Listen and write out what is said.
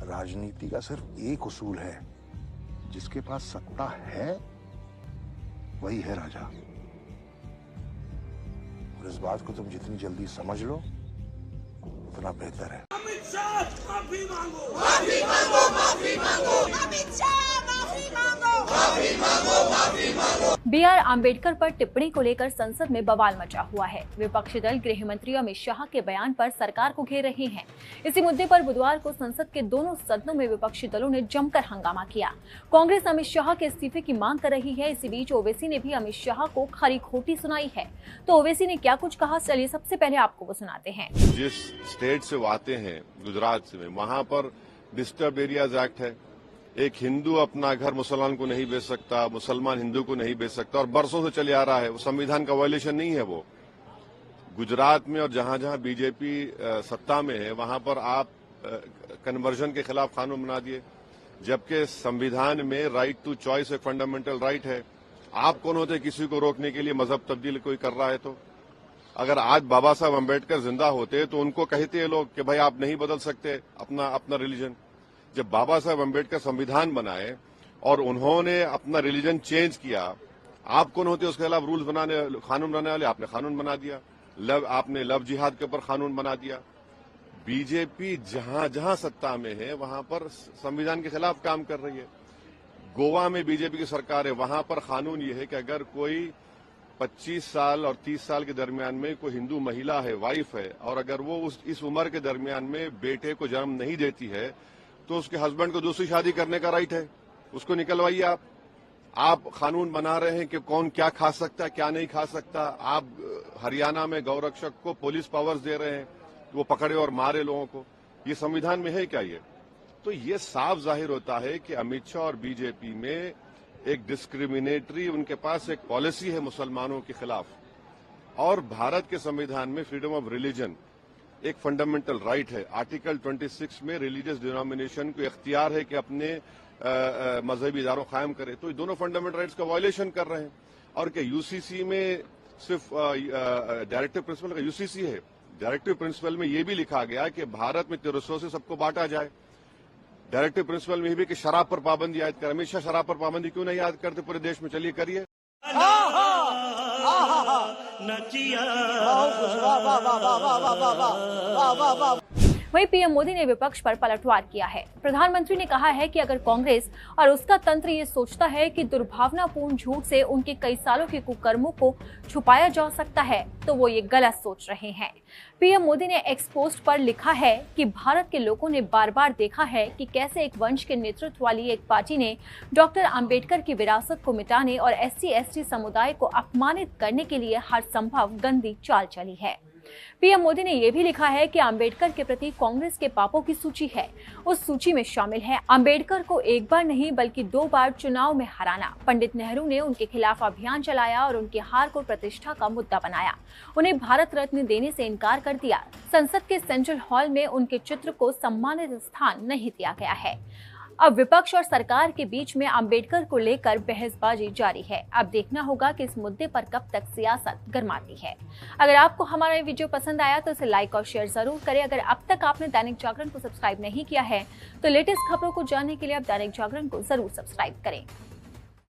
राजनीति का सिर्फ एक उसूल है, जिसके पास सत्ता है वही है राजा। और इस बात को तुम जितनी जल्दी समझ लो उतना बेहतर है। अमित शाह माफी मांगो, माफी मांगो, माफी मांगो, अमित शाह माफी मांगो, माफी मांगो, माफी मांगो। BR आम्बेडकर पर टिप्पणी को लेकर संसद में बवाल मचा हुआ है। विपक्षी दल गृह मंत्री अमित शाह के बयान पर सरकार को घेर रहे हैं। इसी मुद्दे पर बुधवार को संसद के दोनों सदनों में विपक्षी दलों ने जमकर हंगामा किया। कांग्रेस अमित शाह के इस्तीफे की मांग कर रही है। इसी बीच ओवैसी ने भी अमित शाह को खरी खोटी सुनाई है। तो ओवैसी ने क्या कुछ कहा, चलिए सबसे पहले आपको वो सुनाते हैं। जिस स्टेट से वो आते हैं, गुजरात से, वहां पर डिस्टर्ब एरियाज एक्ट है। एक हिंदू अपना घर मुसलमान को नहीं बेच सकता, मुसलमान हिंदू को नहीं बेच सकता, और बरसों से चले आ रहा है। वो संविधान का वायलेशन नहीं है। वो गुजरात में और जहां जहां बीजेपी सत्ता में है वहां पर आप कन्वर्जन के खिलाफ कानून बना दिए, जबकि संविधान में राइट टू चॉइस एक फंडामेंटल राइट है। आप कौन होते किसी को रोकने के लिए मजहब तब्दील कोई कर रहा है? तो अगर आज बाबा साहब अम्बेडकर जिंदा होते तो उनको कहते हैं लोग कि भाई आप नहीं बदल सकते अपना रिलीजन। जब बाबा साहब अम्बेडकर संविधान बनाए और उन्होंने अपना रिलीजन चेंज किया, आप कौन होते उसके खिलाफ रूल्स बनाने, कानून बनाने वाले? आपने कानून बना दिया। आपने लव जिहाद के ऊपर कानून बना दिया। बीजेपी जहां जहां सत्ता में है वहां पर संविधान के खिलाफ काम कर रही है। गोवा में बीजेपी की सरकार है, वहां पर कानून ये है कि अगर कोई 25 साल और 30 साल के दरमियान में कोई हिंदू महिला है, वाइफ है, और अगर वो इस उम्र के दरमियान में बेटे को जन्म नहीं देती है तो उसके हस्बैंड को दूसरी शादी करने का राइट है। उसको निकलवाइए। आप कानून बना रहे हैं कि कौन क्या खा सकता है, क्या नहीं खा सकता। आप हरियाणा में गौरक्षक को पुलिस पावर्स दे रहे हैं, वो पकड़े और मारे लोगों को। ये संविधान में है क्या? ये तो ये साफ जाहिर होता है कि अमित शाह और बीजेपी में एक डिस्क्रिमिनेटरी, उनके पास एक पॉलिसी है मुसलमानों के खिलाफ। और भारत के संविधान में फ्रीडम ऑफ रिलीजन एक फंडामेंटल राइट है। आर्टिकल 26 में रिलीजियस डिनोमिनेशन को इख्तियार है कि अपने मजहबी इदारों कायम करे। तो ये दोनों फंडामेंटल राइट्स का वायलेशन कर रहे हैं। और क्या यूसीसी में सिर्फ डायरेक्टिव प्रिंसिपल का यूसीसी है? डायरेक्टिव प्रिंसिपल में यह भी लिखा गया कि भारत में तिरस्सों से सबको बांटा जाए। डायरेक्टिव प्रिंसिपल में भी कि शराब पर पाबंदी आयद कर। हमेशा शराब पर पाबंदी क्यों नहीं याद करते पूरे देश में? चलिए करिए। वहीं पीएम मोदी ने विपक्ष पर पलटवार किया है। प्रधानमंत्री ने कहा है कि अगर कांग्रेस और उसका तंत्र ये सोचता है कि दुर्भावनापूर्ण झूठ से उनके कई सालों के कुकर्मों को छुपाया जा सकता है तो वो ये गलत सोच रहे हैं। पीएम मोदी ने एक्स पोस्ट पर लिखा है कि भारत के लोगों ने बार बार देखा है कि कैसे एक वंश के नेतृत्व वाली एक पार्टी ने डॉक्टर आम्बेडकर की विरासत को मिटाने और SC/ST समुदाय को अपमानित करने के लिए हर संभव गंदी चाल चली है। पीएम मोदी ने यह भी लिखा है कि आम्बेडकर के प्रति कांग्रेस के पापों की सूची है। उस सूची में शामिल है आम्बेडकर को एक बार नहीं बल्कि 2 बार चुनाव में हराना। पंडित नेहरू ने उनके खिलाफ अभियान चलाया और उनकी हार को प्रतिष्ठा का मुद्दा बनाया। उन्हें भारत रत्न देने से इनकार कर दिया। संसद के सेंट्रल हॉल में उनके चित्र को सम्मानित स्थान नहीं दिया गया है। अब विपक्ष और सरकार के बीच में आम्बेडकर को लेकर बहसबाजी जारी है। अब देखना होगा कि इस मुद्दे पर कब तक सियासत गरमाती है। अगर आपको हमारा ये वीडियो पसंद आया तो इसे लाइक और शेयर जरूर करें। अगर अब तक आपने दैनिक जागरण को सब्सक्राइब नहीं किया है तो लेटेस्ट खबरों को जानने के लिए आप दैनिक जागरण को जरूर सब्सक्राइब करें।